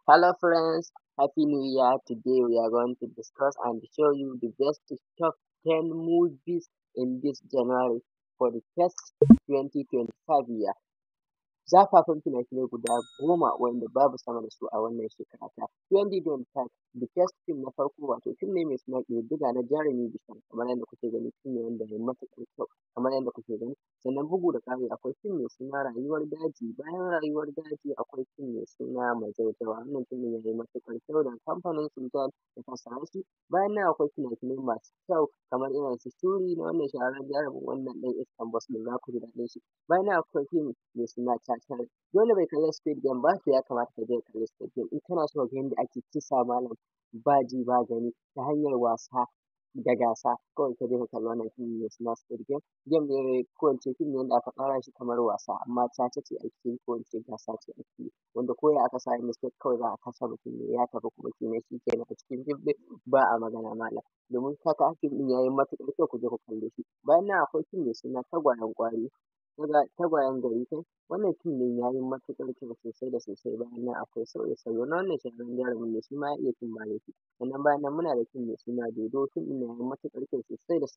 Hello friends, Happy New Year. Today we are going to discuss and show you the best top 10 movies in this January for the first 2025 year. Zafafan fina-finai guda 10 wanda babu sama da su a wannan shekara ta 2025. The first film na farko wato fim ne mai suna ƙididdiga na Jarumi Bishan, kamar yadda kuke gani fim ne wanda mai matuƙar kyau kamar yadda kuke gani. Sannan bugu da ƙari akwai fim mai suna Rayuwar Daji, bayan Rayuwar Daji akwai fim mai suna Majaujawa, wannan fim ɗin yayi matuƙar kyau daga kamfanin Sultan ya fassara shi. Bayan nan akwai fina-finai masu kyau kamar irin su Shuri na wannan shahararren jarumin wannan ɗan iskan Bos ɗin, za ku ji daɗin shi. Bayan nan akwai fim mai suna Titanic. Duk wanda bai kalli Squid Game ba to ya kamata ka je ka kalli Squid Game in kana so ka ga yanda ake kisa malam ba ji ba gani ta hanyar wasa da gasa, kawai ka je ka kalli wannan fim mai suna Squid Game. Game ne ko in ce fim ne wanda aka tsara shi kamar wasa amma caca ce ake yi ko in ce gasa ce ake yi, wanda ko ya aka samu mistake kawai za a kashe mutum ne ya tafi kuma kenan shi kenan a cikin fim ɗin ba a magana malam. Domin haka fim ɗin yayi matuƙar kyau ku je ku kalle shi. Bayan nan akwai fim mai suna Tagwayen Ƙwari, Tagwayen Gari kai, wannan fim ɗin yayi matuƙar kyau sosai da sosai. Bayan nan akwai Sauya Sauyo na wannan shahararren jarumin ne shi ma ya iya fim ba laifi. Sannan bayan nan muna da fim mai suna Dodo, fim ɗin nan yayi matuƙar kyau sosai da sosai.